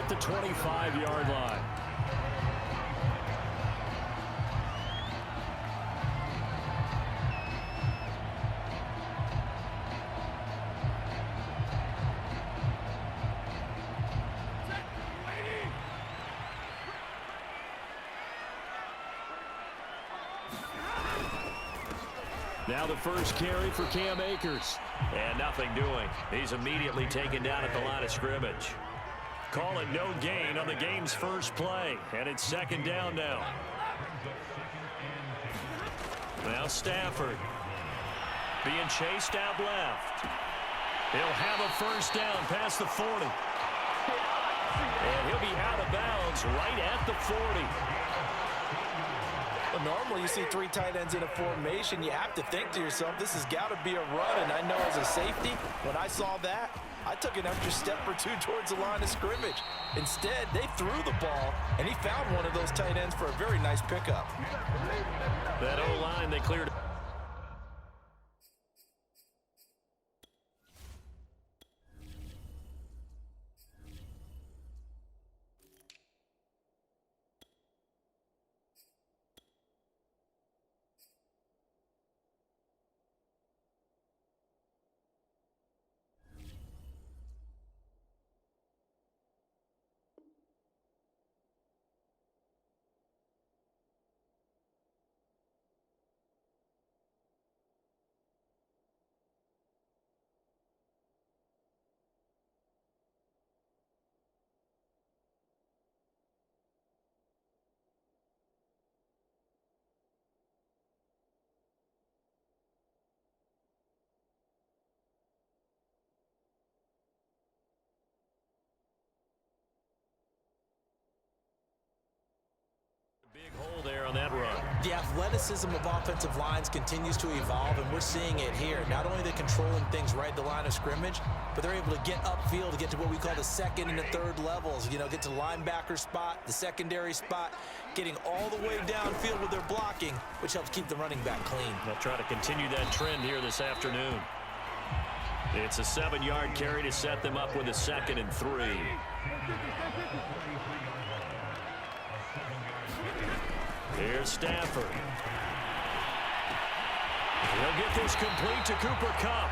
the 25-yard line. Now the first carry for Cam Akers. And nothing doing. He's immediately taken down at the line of scrimmage. Call it no gain on the game's first play. And it's second down now. Now Stafford. Being chased out left. He'll have a first down past the 40. And he'll be out of bounds right at the 40. Well, normally you see three tight ends in a formation. You have to think to yourself, this has got to be a run. And I know as a safety, when I saw that, I took an extra step or two towards the line of scrimmage. Instead, they threw the ball, and he found one of those tight ends for a very nice pickup. That O-line, they cleared. Big hole there on that run. The athleticism of offensive lines continues to evolve, and we're seeing it here. Not only are they controlling things right at the line of scrimmage, but they're able to get upfield to get to what we call the second and the third levels. You know, get to the linebacker spot, the secondary spot, getting all the way downfield with their blocking, which helps keep the running back clean. They'll try to continue that trend here this afternoon. It's a 7-yard carry to set them up with a 2nd and 3. Here's Stafford. He'll get this complete to Cooper Kupp.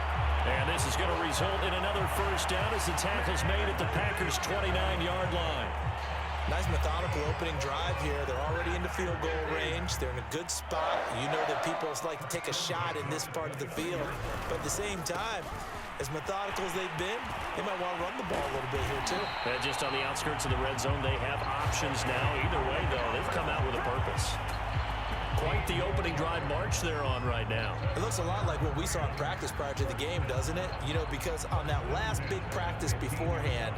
And this is going to result in another first down as the tackle's made at the Packers' 29-yard line. Nice methodical opening drive here. They're already into field goal range. They're in a good spot. You know that people like to take a shot in this part of the field. But at the same time, as methodical as they've been, they might want to run the ball a little bit here too. And just on the outskirts of the red zone, they have options now. Either way, though, they've come out with a purpose. Quite the opening drive march they're on right now. It looks a lot like what we saw in practice prior to the game, doesn't it? You know, because on that last big practice beforehand,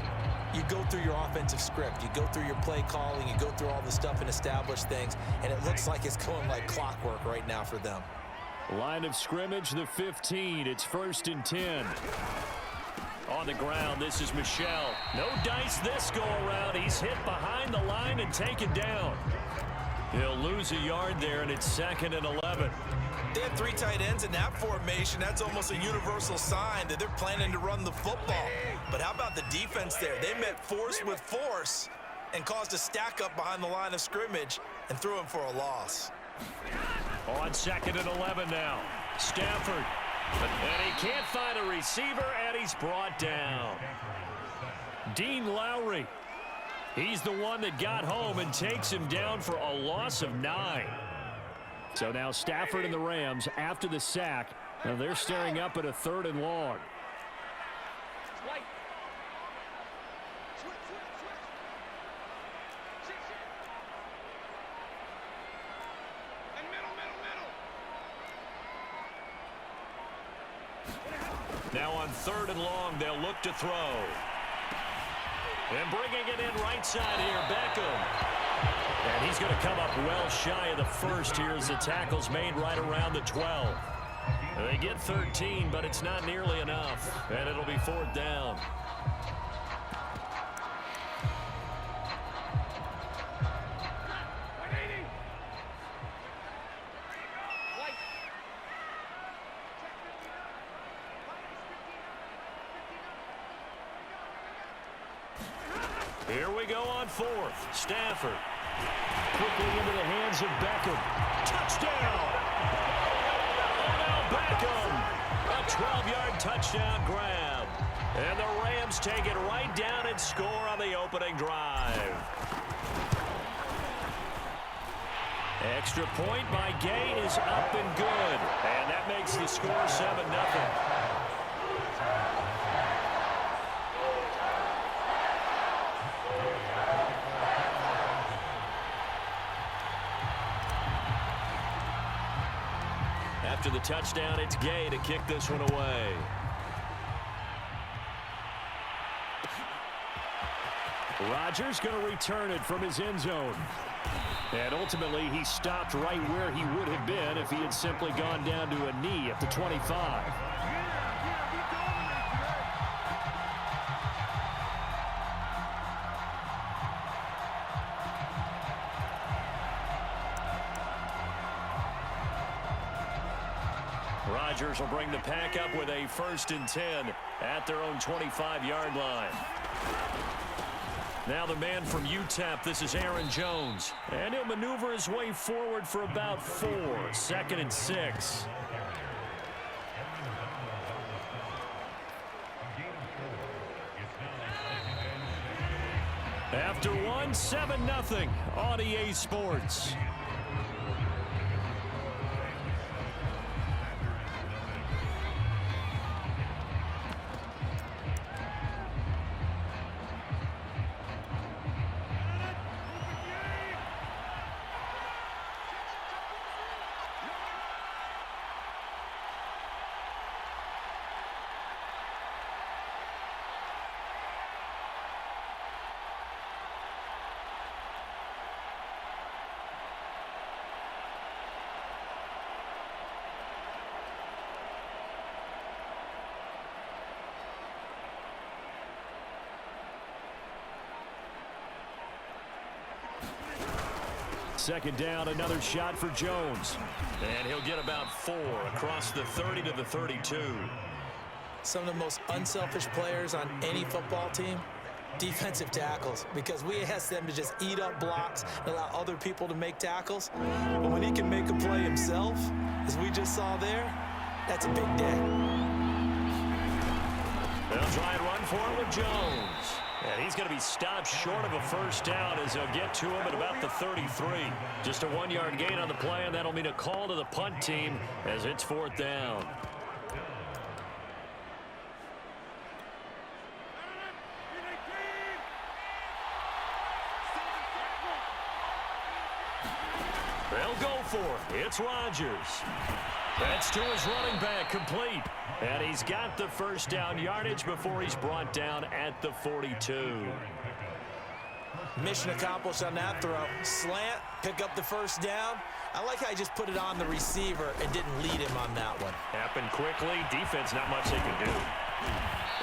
you go through your offensive script. You go through your play calling. You go through all the stuff and establish things. And it looks like it's going like clockwork right now for them. Line of scrimmage, the 15. It's 1st and 10. On the ground, this is Michel. No dice this go-around. He's hit behind the line and taken down. He'll lose a yard there, and it's 2nd and 11. They have three tight ends in that formation. That's almost a universal sign that they're planning to run the football. But how about the defense there? They met force with force and caused a stack up behind the line of scrimmage and threw him for a loss. On 2nd and 11 now. Stafford. And he can't find a receiver, and he's brought down. Dean Lowry. He's the one that got home and takes him down for a loss of 9. So now Stafford and the Rams, after the sack, now they're staring up at a 3rd and long. Now on 3rd and long, they'll look to throw. And bringing it in right side here, Beckham. And he's going to come up well shy of the first here as the tackle's made right around the 12. They get 13, but it's not nearly enough. And it'll be 4th down. Here Here we go on fourth. Stafford. Quickly into the hands of Beckham. Touchdown! Now Beckham. A 12-yard touchdown grab. And the Rams take it right down and score on the opening drive. Extra point by Gay is up and good. And that makes the score 7-0. After the touchdown, it's Gay to kick this one away. Rodgers going to return it from his end zone. And ultimately, he stopped right where he would have been if he had simply gone down to a knee at the 25. Rodgers will bring the pack up with a 1st and 10 at their own 25-yard line. Now the man from UTEP, this is Aaron Jones. And he'll maneuver his way forward for about 4. 2nd and 6. After one, 7-0 on EA Sports. Second down, another shot for Jones. And he'll get about 4 across the 30 to the 32. Some of the most unselfish players on any football team, defensive tackles, because we ask them to just eat up blocks and allow other people to make tackles. But when he can make a play himself, as we just saw there, that's a big day. They'll try and run for it with Jones. And he's going to be stopped short of a 1st down as they'll get to him at about the 33. Just a 1-yard gain on the play, and that'll mean a call to the punt team as it's 4th down. They'll go for it. It's Rodgers. That's to his running back, complete. And he's got the 1st down yardage before he's brought down at the 42. Mission accomplished on that throw. Slant, pick up the 1st down. I like how he just put it on the receiver and didn't lead him on that one. Happened quickly. Defense, not much they can do.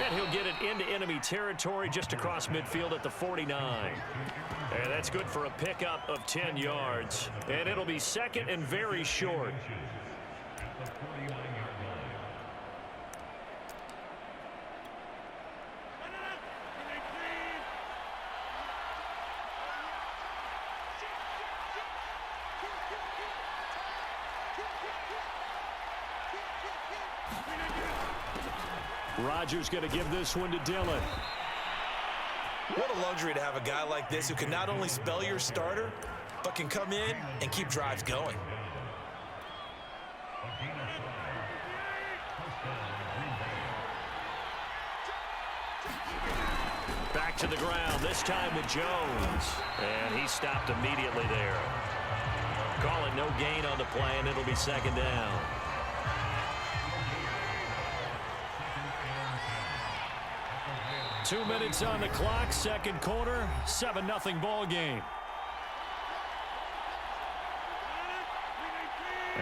And he'll get it into enemy territory just across midfield at the 49. And that's good for a pickup of 10 yards. And it'll be 2nd and very short. Rodgers going to give this one to Dillon. What a luxury to have a guy like this who can not only spell your starter, but can come in and keep drives going. Back to the ground, this time with Jones. And he stopped immediately there. Call it no gain on the play, and it'll be 2nd down. Two minutes on the clock, 2nd quarter, 7-0 ball game.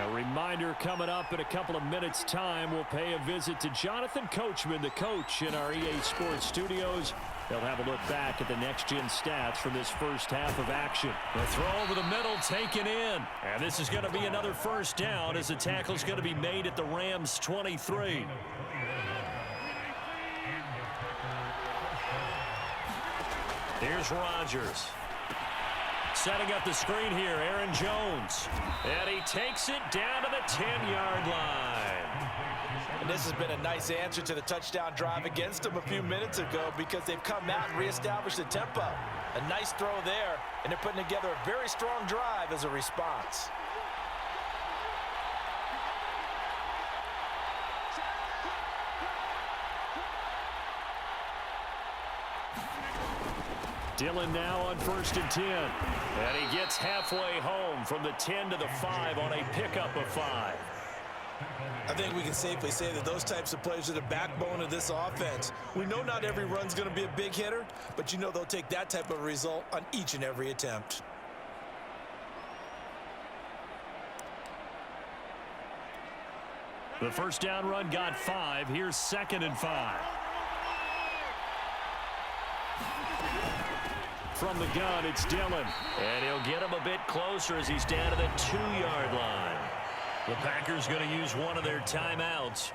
A reminder coming up in a couple of minutes' time, we'll pay a visit to Jonathan Coachman, the coach in our EA Sports studios. They'll have a look back at the next-gen stats from this 1st half of action. The throw over the middle taken in. And this is going to be another 1st down as the tackle's going to be made at the Rams' 23. Here's Rodgers. Setting up the screen here, Aaron Jones. And he takes it down to the 10-yard line. And this has been a nice answer to the touchdown drive against them a few minutes ago because they've come out and reestablished the tempo. A nice throw there, and they're putting together a very strong drive as a response. Dillon now on 1st and 10. And he gets halfway home from the 10 to the 5 on a pickup of 5. I think we can safely say that those types of plays are the backbone of this offense. We know not every run's going to be a big hitter, but you know they'll take that type of result on each and every attempt. The first down run got 5. Here's 2nd and 5. From the gun, it's Dillon. And he'll get him a bit closer as he's down to the 2-yard line. The Packers going to use one of their timeouts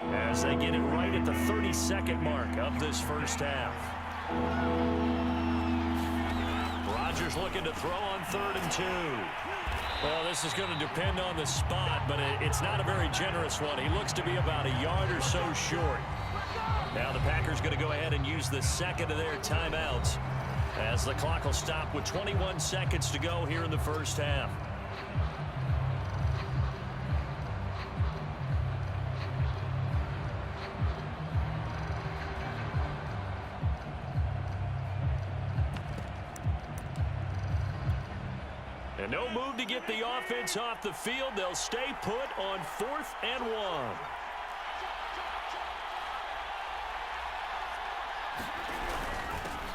as they get it right at the 32nd mark of this first half. Rodgers looking to throw on 3rd and 2. Well, this is going to depend on the spot, but it's not a very generous one. He looks to be about a yard or so short. Now the Packers going to go ahead and use the second of their timeouts as the clock will stop with 21 seconds to go here in the first half. And no move to get the offense off the field. They'll stay put on 4th and 1.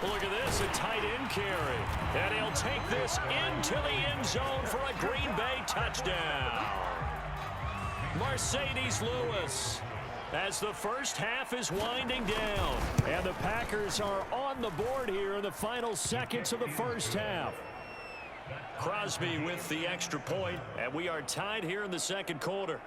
Look at this, a tight end carry. And he'll take this into the end zone for a Green Bay touchdown. Mercedes Lewis as the first half is winding down. And the Packers are on the board here in the final seconds of the first half. Crosby with the extra point, and we are tied here in the second quarter.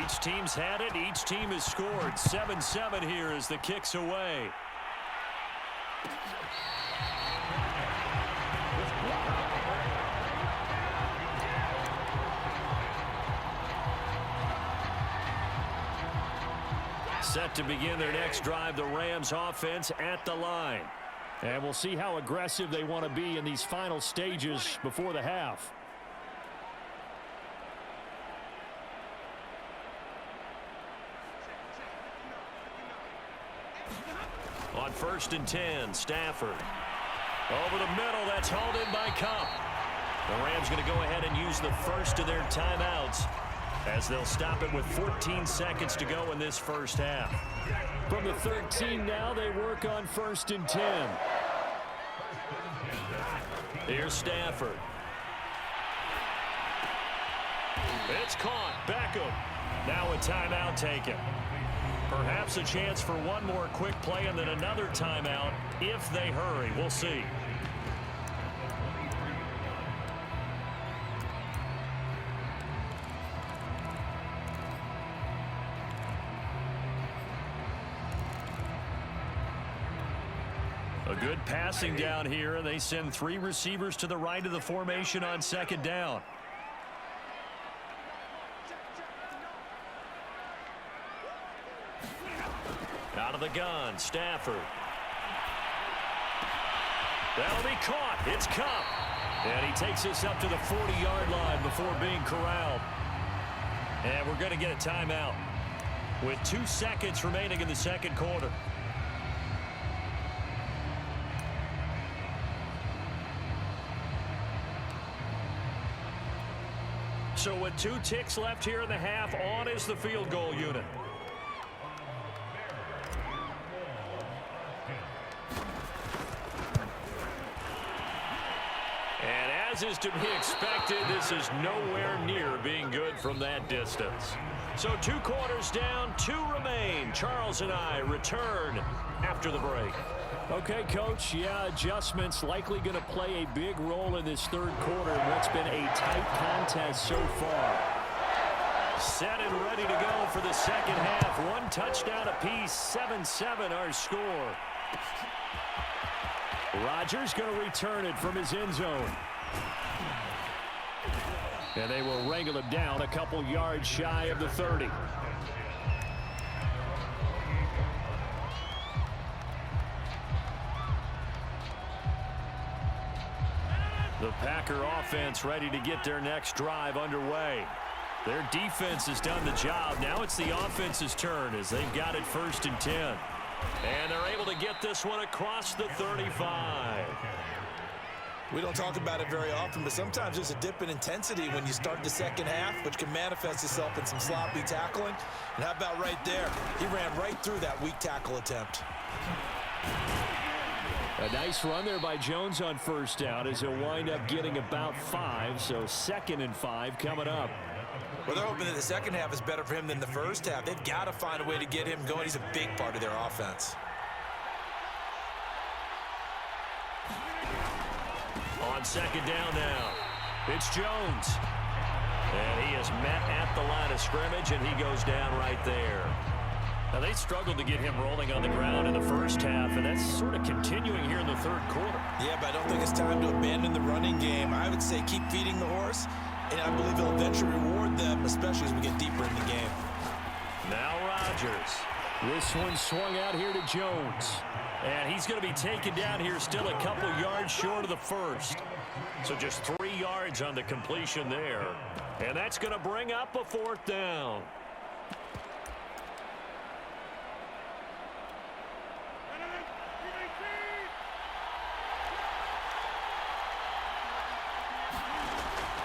Each team's had it. Each team has scored. 7-7 here as the kick's away. Set to begin their next drive, the Rams offense at the line. And we'll see how aggressive they want to be in these final stages before the half. On 1st and 10, Stafford. Over the middle, that's hauled in by Cup. The Rams going to go ahead and use the first of their timeouts as they'll stop it with 14 seconds to go in this first half. From the 13 now, they work on 1st and 10. Here's Stafford. It's caught. Beckham. Now a timeout taken. Perhaps a chance for one more quick play and then another timeout if they hurry. We'll see. A good passing down here, and they send 3 receivers to the right of the formation on 2nd down. Out of the gun, Stafford. That'll be caught. It's Cup. And he takes this up to the 40-yard line before being corralled. And we're going to get a timeout with 2 seconds remaining in the second quarter. So with 2 ticks left here in the half, on is the field goal unit. And As is to be expected, this is nowhere near being good from that distance. So 2 quarters down, 2 remain. Charles and I return after the break. Okay, Coach, yeah, adjustments likely going to play a big role in this third quarter in what's been a tight contest so far. Set and ready to go for the second half. 1 touchdown apiece, 7-7 our score. Rodgers going to return it from his end zone. And they will wrangle him down a couple yards shy of the 30. The Packer offense ready to get their next drive underway. Their defense has done the job. Now it's the offense's turn as they've got it 1st and 10. And they're able to get this one across the 35. We don't talk about it very often, but sometimes there's a dip in intensity when you start the second half, which can manifest itself in some sloppy tackling. And how about right there? He ran right through that weak tackle attempt. A nice run there by Jones on 1st down as he'll wind up getting about 5, so 2nd and 5 coming up. Well, they're hoping that the second half is better for him than the first half. They've got to find a way to get him going. He's a big part of their offense. On 2nd down now, it's Jones. And he is met at the line of scrimmage, and he goes down right there. Now, they struggled to get him rolling on the ground in the first half, and that's sort of continuing here in the third quarter. Yeah, but I don't think it's time to abandon the running game. I would say keep feeding the horse, and I believe he'll eventually reward them, especially as we get deeper in the game. Now Rodgers. This one swung out here to Jones. And he's going to be taken down here still a couple yards short of the first. So just 3 yards on the completion there. And that's going to bring up a 4th down.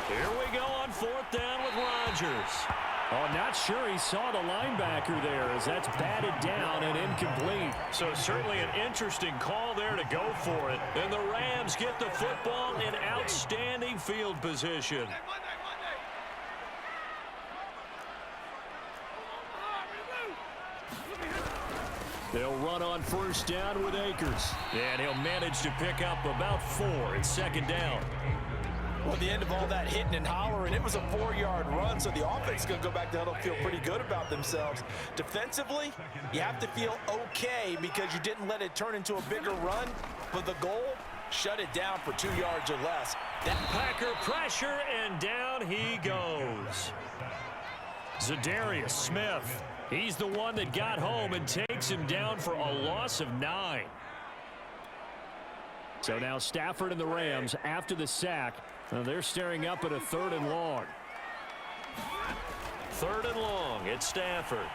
Here we go on 4th down with Rodgers. Oh, not sure he saw the linebacker there as that's batted down and incomplete. So certainly an interesting call there to go for it. And the Rams get the football in outstanding field position. They'll run on 1st down with Akers. And he'll manage to pick up about 4 at 2nd down. Well, at the end of all that hitting and hollering, it was a 4-yard run, so the offense is going to go back to huddle, feel pretty good about themselves. Defensively, you have to feel okay because you didn't let it turn into a bigger run, but the goal, shut it down for 2 yards or less. That Packer pressure, and down he goes. Zadarius Smith, he's the one that got home and takes him down for a loss of 9. So now Stafford and the Rams after the sack. They're staring up at a 3rd and long. 3rd and long. It's Stafford.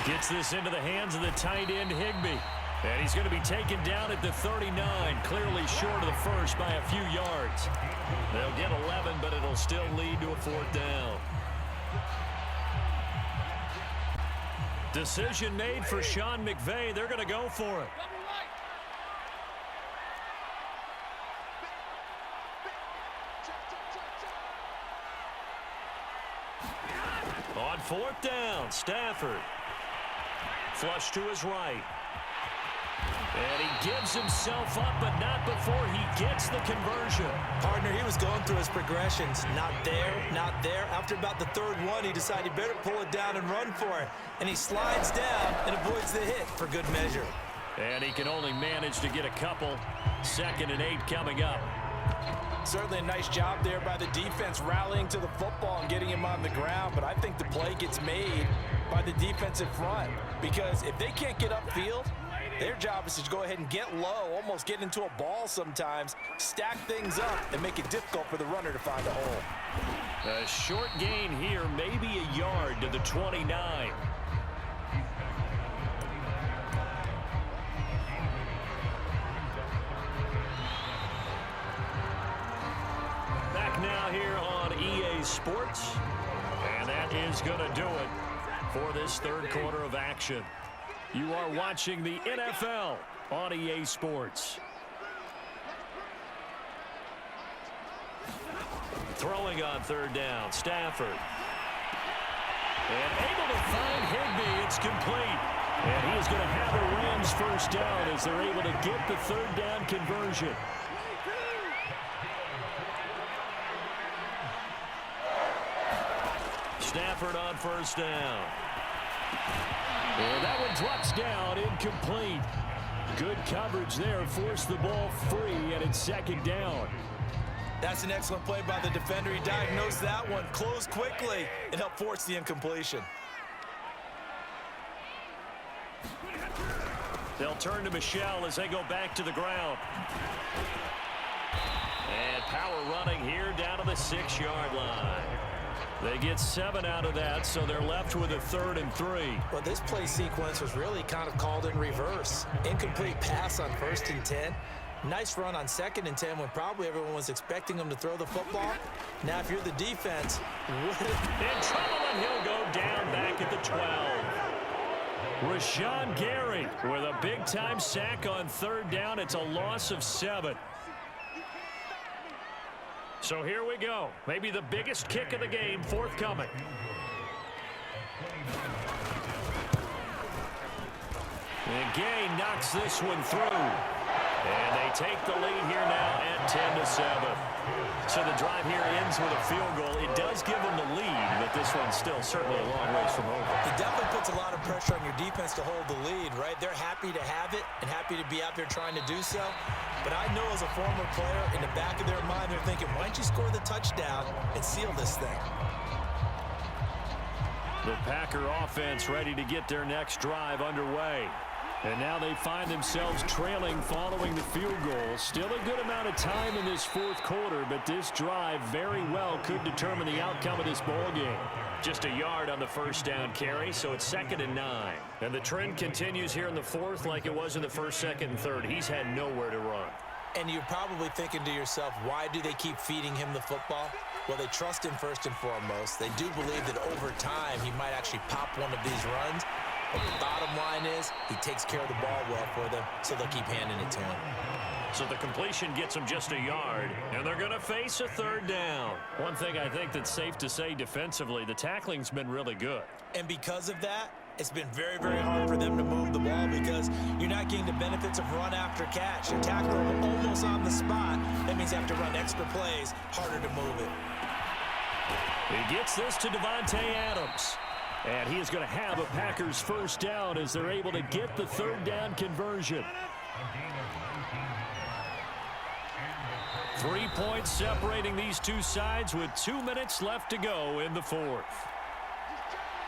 Gets this into the hands of the tight end Higbee. And he's going to be taken down at the 39, clearly short of the first by a few yards. They'll get 11, but it'll still lead to a 4th down. Decision made for Sean McVay. They're going to go for it. On 4th down, Stafford. Flush to his right. And he gives himself up, but not before he gets the conversion. Partner, he was going through his progressions. Not there, not there. After about the 3rd one, he decided he better pull it down and run for it. And he slides down and avoids the hit for good measure. And he can only manage to get a couple. 2nd and 8 coming up. Certainly a nice job there by the defense rallying to the football and getting him on the ground, but I think the play gets made by the defensive front because if they can't get upfield, their job is to go ahead and get low, almost get into a ball sometimes, stack things up, and make it difficult for the runner to find a hole. A short gain here, maybe a yard to the 29. Now here on EA Sports, and that is going to do it for this third quarter of action. You are watching the NFL on EA Sports. Throwing on third down, Stafford. And able to find Higbee. It's complete. And he is going to have a Rams first down as they're able to get the third down conversion. Stafford on first down. And that one drops down, incomplete. Good coverage there, forced the ball free, and it's second down. That's an excellent play by the defender. He diagnosed that one, closed quickly, and helped force the incompletion. They'll turn to Michel as they go back to the ground. And power running here down to the 6-yard line. They get 7 out of that, so they're left with a 3rd and 3. Well, this play sequence was really kind of called in reverse. Incomplete pass on 1st and 10. Nice run on 2nd and 10 when probably everyone was expecting him to throw the football. Now, if you're the defense, in trouble, and he'll go down back at the 12. Rashawn Gary with a big-time sack on 3rd down. It's a loss of 7. So here we go. Maybe the biggest kick of the game forthcoming. And Gay knocks this one through. And they take the lead here now at 10-7. So the drive here ends with a field goal. It does give them the lead, but this one's still certainly a long ways from over. It definitely puts a lot of pressure on your defense to hold the lead, right? They're happy to have it and happy to be out there trying to do so. But I know as a former player, in the back of their mind, they're thinking, why don't you score the touchdown and seal this thing? The Packer offense ready to get their next drive underway. And now they find themselves trailing following the field goal. Still a good amount of time in this 4th quarter, but this drive very well could determine the outcome of this ball game. Just a yard on the first down carry, so it's 2nd and 9. And the trend continues here in the 4th like it was in the 1st, 2nd, and 3rd. He's had nowhere to run. And you're probably thinking to yourself, why do they keep feeding him the football? Well, they trust him first and foremost. They do believe that over time he might actually pop one of these runs. But the bottom line is he takes care of the ball well for them, so they'll keep handing it to him. So the completion gets them just a yard, and they're going to face a 3rd down. One thing I think that's safe to say defensively, the tackling's been really good. And because of that, it's been very, very hard for them to move the ball because you're not getting the benefits of run after catch. Your tackler almost on the spot. That means you have to run extra plays, harder to move it. He gets this to Devontae Adams. And he is going to have a Packers first down as they're able to get the 3rd down conversion. 3 points separating these two sides with 2 minutes left to go in the 4th.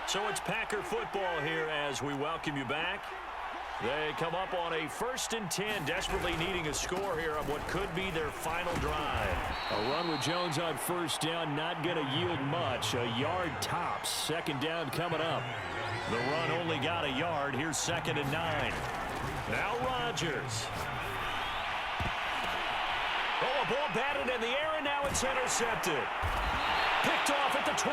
So it's Packer football here as we welcome you back. They come up on a 1st and 10, desperately needing a score here on what could be their final drive. A run with Jones on first down, not going to yield much. A yard tops. 2nd down coming up. The run only got a yard. Here's 2nd and 9. Now Rodgers. Oh, a ball batted in the air, and now it's intercepted. Picked off at the 28.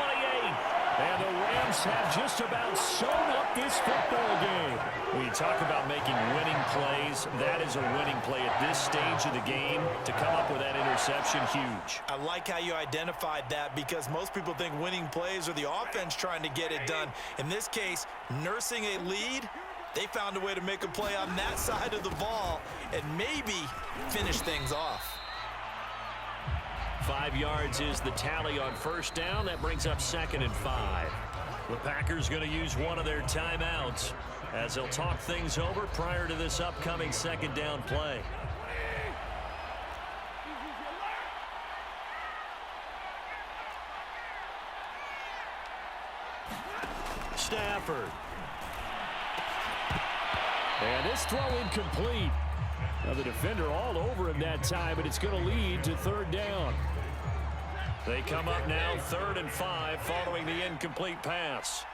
And the Rams have just about sewn up this football game. When you talk about making winning plays, that is a winning play at this stage of the game. To come up with that interception, huge. I like how you identified that because most people think winning plays are the offense trying to get it done. In this case, nursing a lead, they found a way to make a play on that side of the ball and maybe finish things off. 5 yards is the tally on first down. That brings up 2nd and 5. The Packers going to use one of their timeouts as they'll talk things over prior to this upcoming 2nd down play. Stafford. And this throw incomplete. Now the defender all over him that time, but it's going to lead to 3rd down. They come up now 3rd and 5 following the incomplete pass.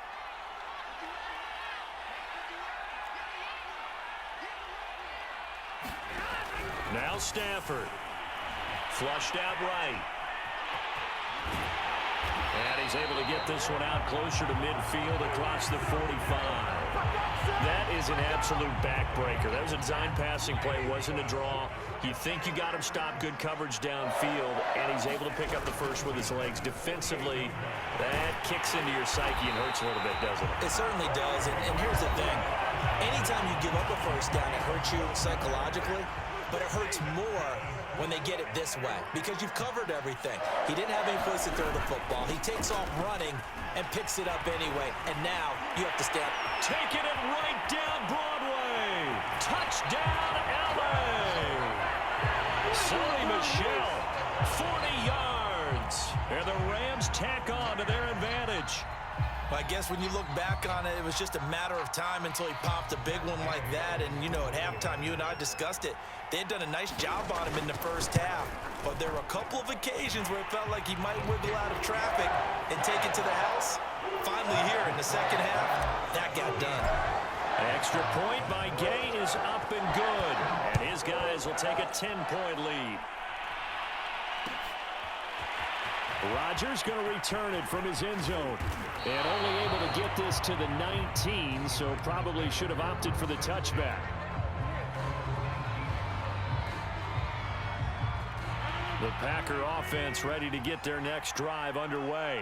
Now Stafford. Flushed out right. And he's able to get this one out closer to midfield across the 45. That is an absolute backbreaker. That was a design passing play, wasn't a draw. You think you got him stopped, good coverage downfield, and he's able to pick up the first with his legs. Defensively, that kicks into your psyche and hurts a little bit, doesn't it? It certainly does, and here's the thing. Anytime you give up a first down, it hurts you psychologically, but it hurts more when they get it this way because you've covered everything. He didn't have any place to throw the football. He takes off running and picks it up anyway, and now you have to stand. Taking it right down Broadway. Touchdown, LA. Sonny Michel, 40 yards. And the Rams tack on to their advantage. I guess when you look back on it, it was just a matter of time until he popped a big one like that. And, you know, at halftime, you and I discussed it. They had done a nice job on him in the first half. But there were a couple of occasions where it felt like he might wiggle out of traffic and take it to the house. Finally here in the second half, that got done. Extra point by Gay is up and good. And his guys will take a 10-point lead. Rodgers going to return it from his end zone. And only able to get this to the 19, so probably should have opted for the touchback. The Packer offense ready to get their next drive underway.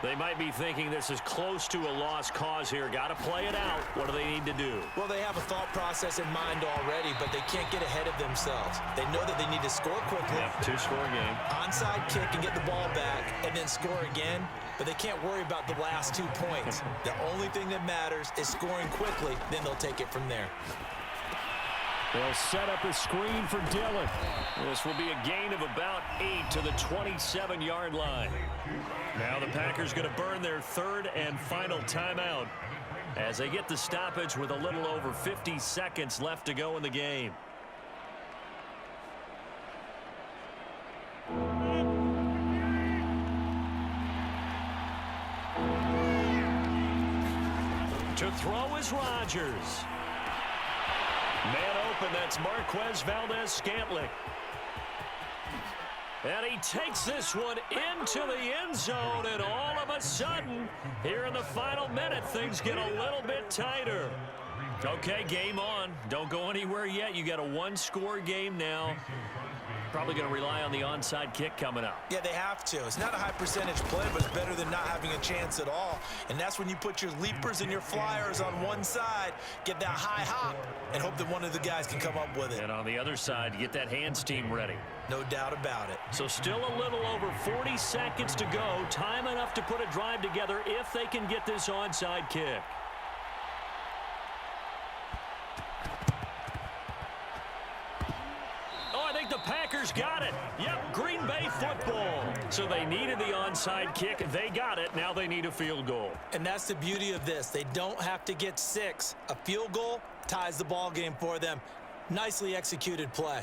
They might be thinking this is close to a lost cause here. Got to play it out. What do they need to do? Well, they have a thought process in mind already, but they can't get ahead of themselves. They know that they need to score quickly. Yeah, two-score game. Onside kick and get the ball back and then score again, but they can't worry about the last 2 points. The only thing that matters is scoring quickly, then they'll take it from there. They'll set up a screen for Dillon. This will be a gain of about 8 to the 27-yard line. Now the Packers going to burn their third and final timeout as they get the stoppage with a little over 50 seconds left to go in the game. To throw is Rodgers. Man open, that's Marquez Valdez-Scantling. And he takes this one into the end zone, and all of a sudden, here in the final minute, things get a little bit tighter. Okay, game on. Don't go anywhere yet. You got a one-score game now. Probably going to rely on the onside kick coming up. Yeah, they have to. It's not a high percentage play, but it's better than not having a chance at all. And that's when you put your leapers and your flyers on one side, get that high hop, and hope that one of the guys can come up with it. And on the other side, get that hands team ready. No doubt about it. So still a little over 40 seconds to go. Time enough to put a drive together if they can get this onside kick. The Packers got it. Yep, Green Bay football. So they needed the onside kick. They got it. Now they need a field goal. And that's the beauty of this. They don't have to get 6. A field goal ties the ball game for them. Nicely executed play.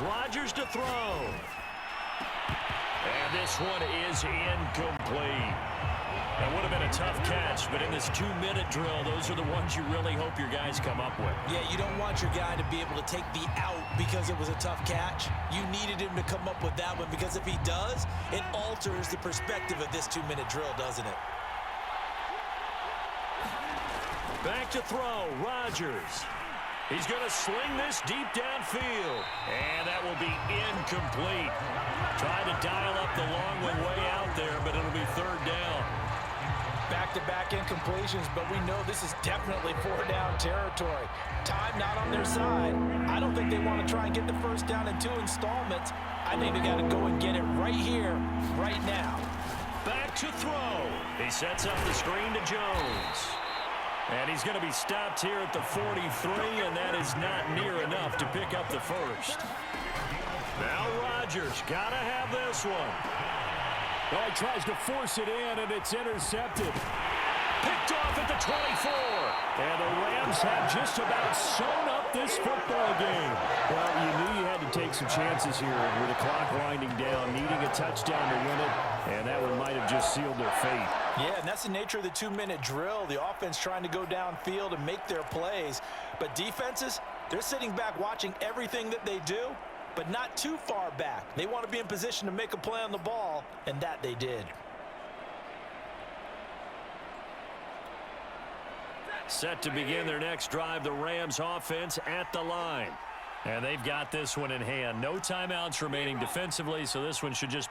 Rodgers to throw. And this one is incomplete. That would have been a tough catch, but in this 2-minute drill, those are the ones you really hope your guys come up with. Yeah, you don't want your guy to be able to take the out because it was a tough catch. You needed him to come up with that one because if he does, it alters the perspective of this 2-minute drill, doesn't it? Back to throw, Rodgers. He's going to sling this deep downfield. And that will be incomplete. Trying to dial up the long one way out there, but it'll be third down. Back-to-back incompletions, but we know this is definitely 4-down territory. Time not on their side. I don't think they want to try and get the first down in 2 installments. I think they got to go and get it right here, right now. Back to throw. He sets up the screen to Jones. And he's going to be stopped here at the 43, and that is not near enough to pick up the first. Now Rodgers got to have this one. Well, he tries to force it in, and it's intercepted. Picked off at the 24. And the Rams have just about sewn up this football game. Well, you knew you had to take some chances here with the clock winding down, needing a touchdown to win it, and that one might have just sealed their fate. Yeah, and that's the nature of the 2-minute drill. The offense trying to go downfield and make their plays. But defenses, they're sitting back watching everything that they do, but not too far back. They want to be in position to make a play on the ball, and that they did. Set to begin their next drive, the Rams offense at the line. And they've got this one in hand. No timeouts remaining defensively, so this one should just be